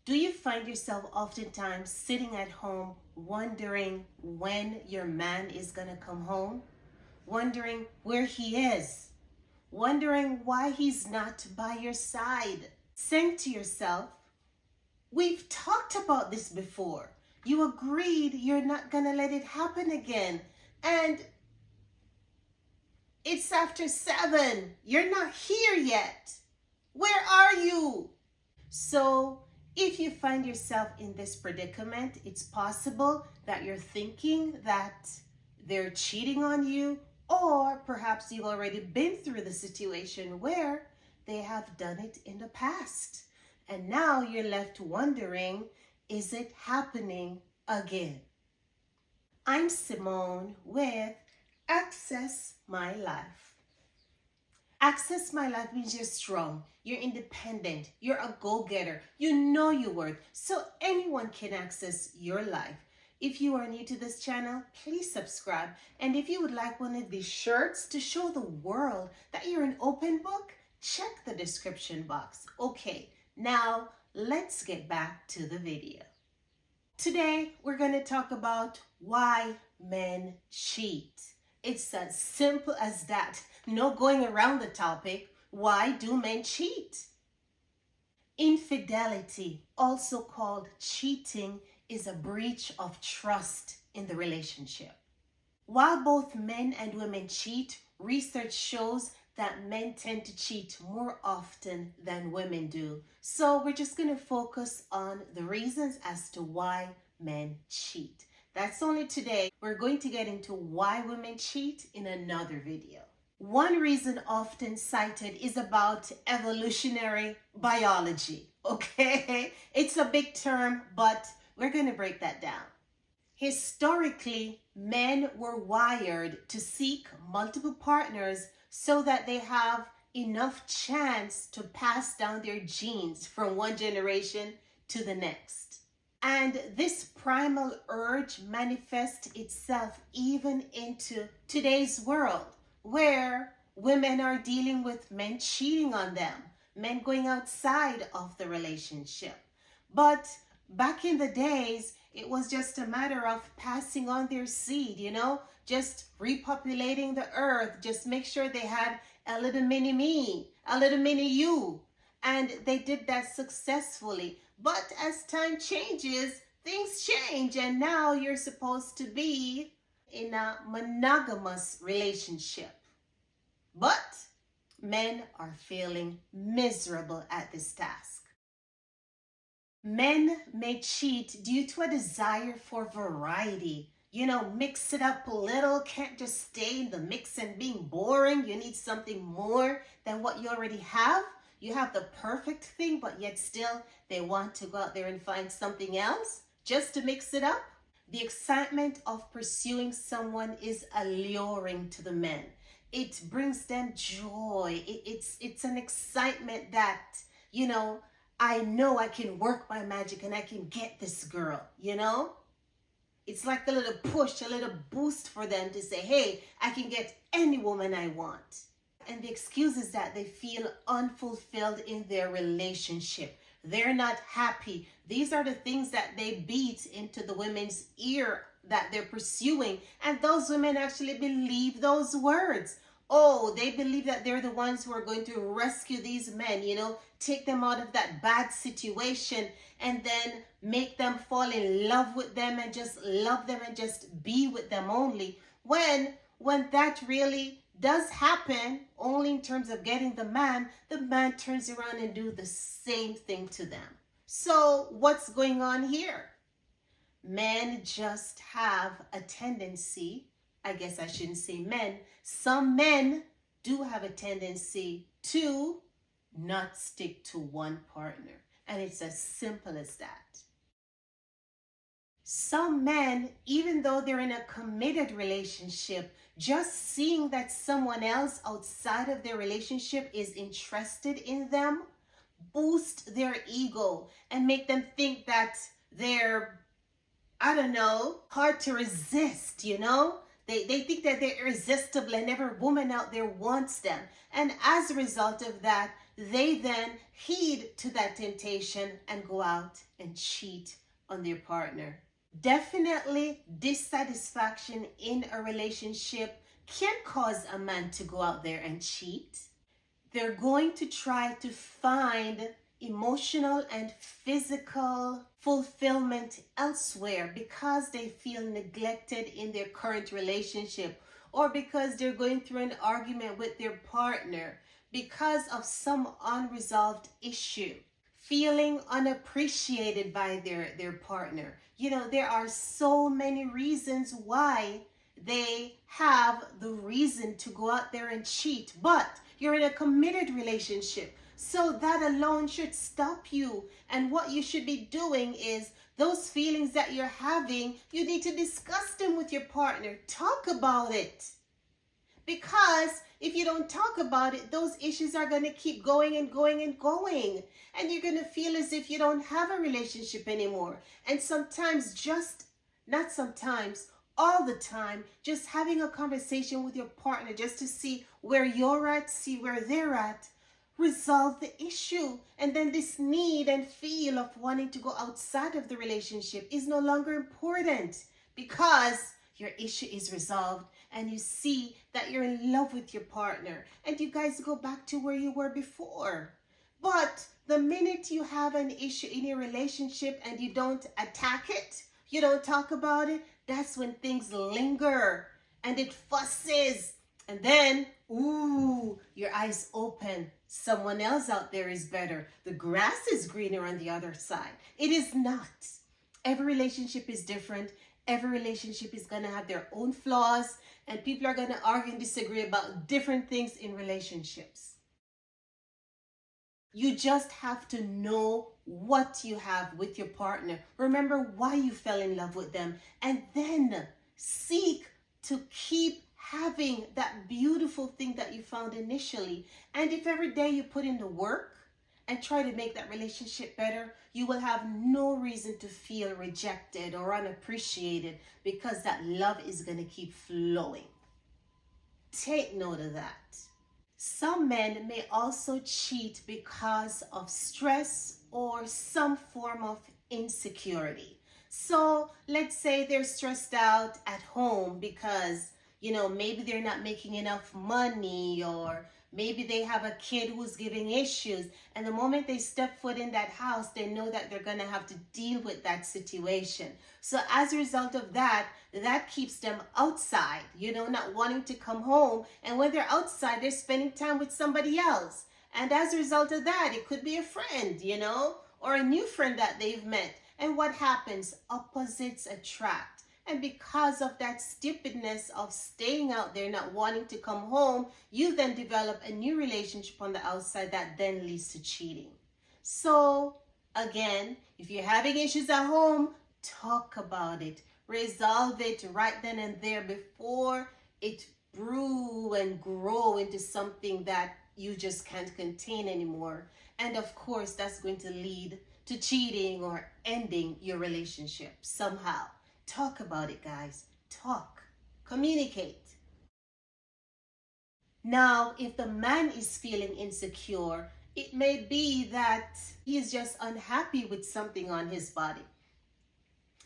Do you find yourself oftentimes sitting at home wondering when your man is going to come home? Wondering where he is? Wondering why he's not by your side? Saying to yourself, we've talked about this before. You agreed you're not going to let it happen again. And it's after 7. You're not here yet. Where are you? So, if you find yourself in this predicament, it's possible that you're thinking that they're cheating on you, or perhaps you've already been through the situation where they have done it in the past. And now you're left wondering, is it happening again? I'm Simone with Access My Life. Access My Life means you're strong, you're independent, you're a go-getter, you know your worth, so anyone can access your life. If you are new to this channel, please subscribe. And if you would like one of these shirts to show the world that you're an open book, check the description box. Okay, now let's get back to the video. Today, we're going to talk about why men cheat. It's as simple as that. No going around the topic. Why do men cheat? Infidelity, also called cheating, is a breach of trust in the relationship. While both men and women cheat, research shows that men tend to cheat more often than women do. So we're just going to focus on the reasons as to why men cheat. That's only today. We're going to get into why women cheat in another video. One reason often cited is about evolutionary biology, okay? It's a big term, but we're going to break that down. Historically, men were wired to seek multiple partners so that they have enough chance to pass down their genes from one generation to the next. And this primal urge manifests itself even into today's world, where women are dealing with men cheating on them, men going outside of the relationship. But back in the days, it was just a matter of passing on their seed, just repopulating the earth, just make sure they had a little mini me, a little mini you. And they did that successfully. But as time changes, things change. And now you're supposed to be in a monogamous relationship. But men are feeling miserable at this task. Men may cheat due to a desire for variety. Mix it up a little, can't just stay in the mix and being boring. You need something more than what you already have. You have the perfect thing, but yet still they want to go out there and find something else just to mix it up. The excitement of pursuing someone is alluring to the men. It brings them joy. It's an excitement that, I know I can work my magic and I can get this girl, It's like a little push, a little boost for them to say, hey, I can get any woman I want. And the excuse is that they feel unfulfilled in their relationship. They're not happy. These are the things that they beat into the women's ear that they're pursuing. And those women actually believe those words. Oh, they believe that they're the ones who are going to rescue these men, take them out of that bad situation and then make them fall in love with them and just love them and just be with them only. When that really does happen, only in terms of getting the man turns around and do the same thing to them. So what's going on here? Men just have a tendency, I guess I shouldn't say men, some men do have a tendency to not stick to one partner. And it's as simple as that. Some men, even though they're in a committed relationship, just seeing that someone else outside of their relationship is interested in them, boost their ego and make them think that they're, hard to resist, They think that they're irresistible and every woman out there wants them. And as a result of that, they then heed to that temptation and go out and cheat on their partner. Definitely, dissatisfaction in a relationship can cause a man to go out there and cheat. They're going to try to find emotional and physical fulfillment elsewhere because they feel neglected in their current relationship, or because they're going through an argument with their partner because of some unresolved issue, feeling unappreciated by their partner. There are so many reasons why they have the reason to go out there and cheat, but you're in a committed relationship. So that alone should stop you. And what you should be doing is those feelings that you're having, you need to discuss them with your partner. Talk about it. Because if you don't talk about it, those issues are going to keep going and going and going. And you're going to feel as if you don't have a relationship anymore. And sometimes, not sometimes, all the time, just having a conversation with your partner just to see where you're at, see where they're at, resolve the issue. And then this need and feel of wanting to go outside of the relationship is no longer important because your issue is resolved and you see that you're in love with your partner and you guys go back to where you were before. But the minute you have an issue in your relationship and you don't attack it, you don't talk about it, that's when things linger and it fusses. And then, your eyes open. Someone else out there is better. The grass is greener on the other side. It is not. Every relationship is different. Every relationship is going to have their own flaws, and people are going to argue and disagree about different things in relationships. You just have to know what you have with your partner. Remember why you fell in love with them, and then seek to keep having that beautiful thing that you found initially. And if every day you put in the work and try to make that relationship better, you will have no reason to feel rejected or unappreciated because that love is going to keep flowing. Take note of that. Some men may also cheat because of stress or some form of insecurity. So let's say they're stressed out at home because maybe they're not making enough money, or maybe they have a kid who's giving issues. And the moment they step foot in that house, they know that they're going to have to deal with that situation. So as a result of that, that keeps them outside, not wanting to come home. And when they're outside, they're spending time with somebody else. And as a result of that, it could be a friend, or a new friend that they've met. And what happens? Opposites attract. And because of that stupidness of staying out there, not wanting to come home, you then develop a new relationship on the outside that then leads to cheating. So again, if you're having issues at home, talk about it. Resolve it right then and there before it brew and grow into something that you just can't contain anymore. And of course, that's going to lead to cheating or ending your relationship somehow. Talk about it, guys. Talk. Communicate. Now, if the man is feeling insecure, it may be that he is just unhappy with something on his body.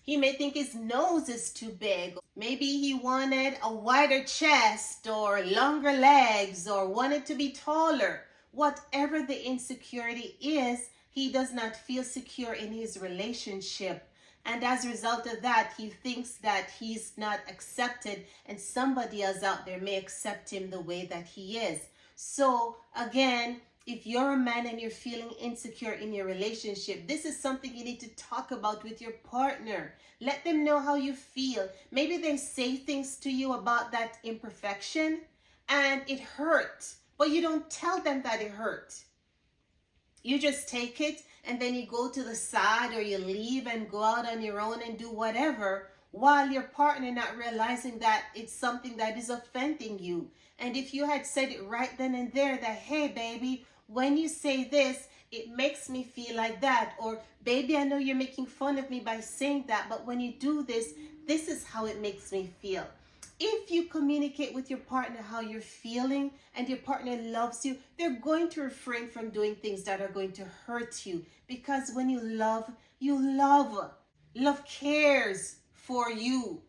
He may think his nose is too big. Maybe he wanted a wider chest or longer legs or wanted to be taller. Whatever the insecurity is, he does not feel secure in his relationship. And as a result of that, he thinks that he's not accepted and somebody else out there may accept him the way that he is. So again, if you're a man and you're feeling insecure in your relationship, this is something you need to talk about with your partner. Let them know how you feel. Maybe they say things to you about that imperfection and it hurt, but you don't tell them that it hurt. You just take it and then you go to the side or you leave and go out on your own and do whatever, while your partner not realizing that it's something that is offending you. And if you had said it right then and there that, hey baby, when you say this, it makes me feel like that. Or baby, I know you're making fun of me by saying that, but when you do this, this is how it makes me feel. If you communicate with your partner how you're feeling and your partner loves you, they're going to refrain from doing things that are going to hurt you. Because when you love, you love. Love cares for you.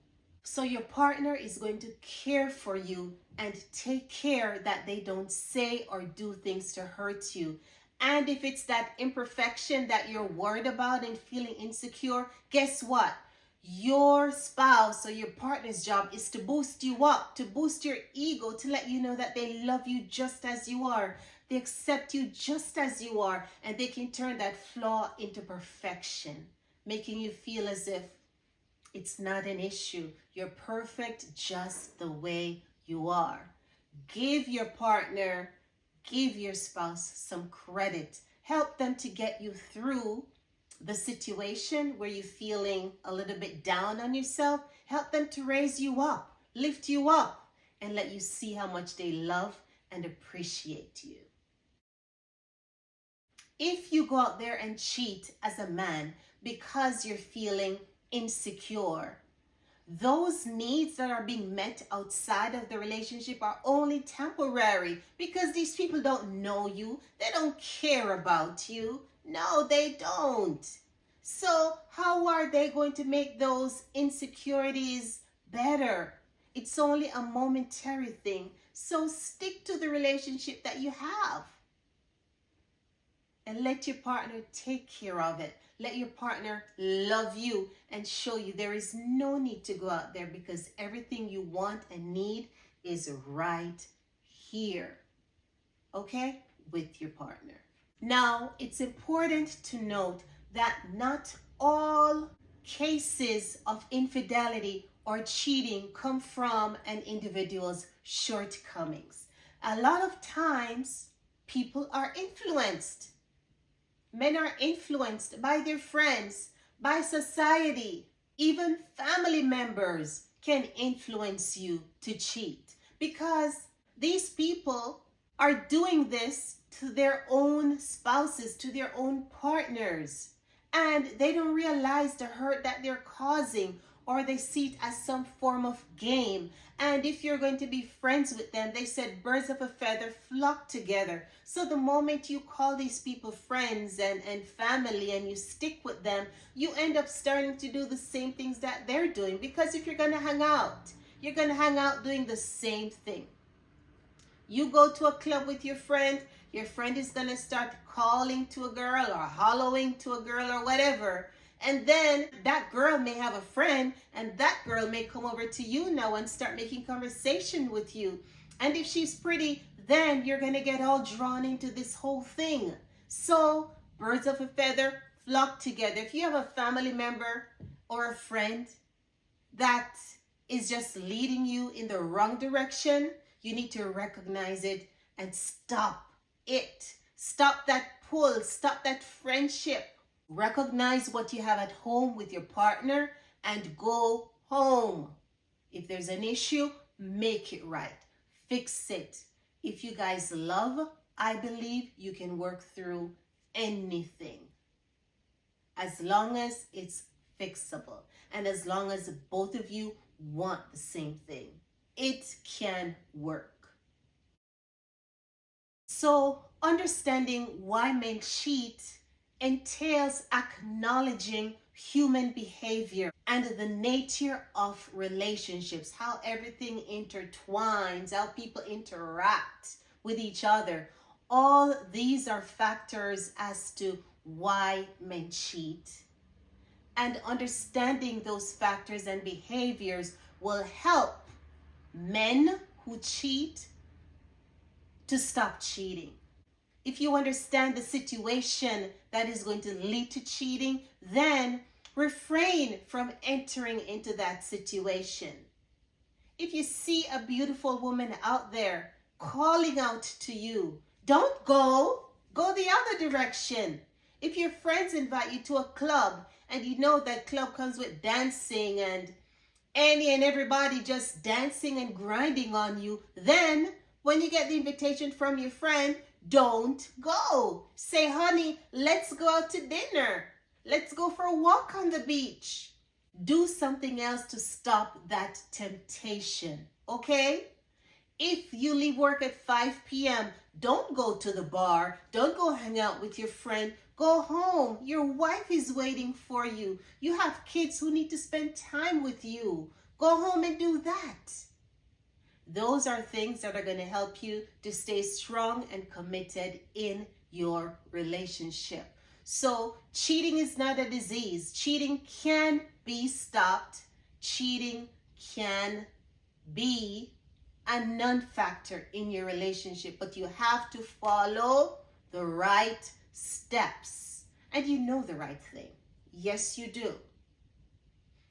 So your partner is going to care for you and take care that they don't say or do things to hurt you. And if it's that imperfection that you're worried about and feeling insecure, guess what? Your spouse or your partner's job is to boost you up, to boost your ego, to let you know that they love you just as you are. They accept you just as you are, and they can turn that flaw into perfection, making you feel as if it's not an issue. You're perfect just the way you are. Give your partner, give your spouse some credit. Help them to get you through the situation where you're feeling a little bit down on yourself. Help them to raise you up, lift you up, and let you see how much they love and appreciate you. If you go out there and cheat as a man because you're feeling insecure, those needs that are being met outside of the relationship are only temporary, because these people don't know you. They don't care about you. No, they don't. So how are they going to make those insecurities better? It's only a momentary thing. So stick to the relationship that you have and let your partner take care of it. Let your partner love you and show you there is no need to go out there, because everything you want and need is right here, okay, with your partner. Now, it's important to note that not all cases of infidelity or cheating come from an individual's shortcomings. A lot of times, people are influenced. Men are influenced by their friends, by society. Even family members can influence you to cheat, because these people are doing this to their own spouses, to their own partners, and they don't realize the hurt that they're causing, or they see it as some form of game. And if you're going to be friends with them, they said birds of a feather flock together. So the moment you call these people friends and family and you stick with them, you end up starting to do the same things that they're doing. Because if you're going to hang out, you're going to hang out doing the same thing. You go to a club with your friend is going to start calling to a girl or hollowing to a girl or whatever. And then that girl may have a friend, and that girl may come over to you now and start making conversation with you. And if she's pretty, then you're going to get all drawn into this whole thing. So birds of a feather flock together. If you have a family member or a friend that is just leading you in the wrong direction, you need to recognize it and stop it. Stop that pull. Stop that friendship. Recognize what you have at home with your partner and go home. If there's an issue, make it right. Fix it. If you guys love, I believe you can work through anything, as long as it's fixable and as long as both of you want the same thing. It can work. So understanding why men cheat entails acknowledging human behavior and the nature of relationships, how everything intertwines, how people interact with each other. All these are factors as to why men cheat. And understanding those factors and behaviors will help men who cheat to stop cheating. If you understand the situation that is going to lead to cheating, then refrain from entering into that situation. If you see a beautiful woman out there calling out to you, don't go. Go the other direction. If your friends invite you to a club and you know that club comes with dancing and any and everybody just dancing and grinding on you, then when you get the invitation from your friend, don't go. Say, honey, let's go out to dinner. Let's go for a walk on the beach. Do something else to stop that temptation, okay? If you leave work at 5 p.m., don't go to the bar. Don't go hang out with your friend. Go home. Your wife is waiting for you. You have kids who need to spend time with you. Go home and do that. Those are things that are going to help you to stay strong and committed in your relationship. So cheating is not a disease. Cheating can be stopped. Cheating can be a non-factor in your relationship, but you have to follow the right steps. And you know the right thing. Yes, you do.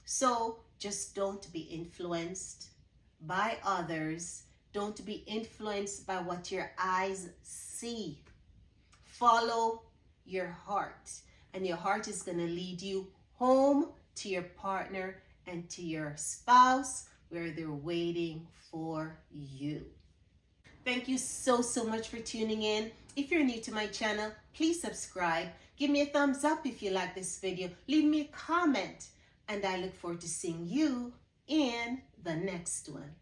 So just don't be influenced by others. Don't be influenced by what your eyes see. Follow your heart, and your heart is going to lead you home to your partner and to your spouse where they're waiting for you. Thank you so much for tuning in. If you're new to my channel, please subscribe. Give me a thumbs up if you like this video. Leave me a comment, and I look forward to seeing you in the next one.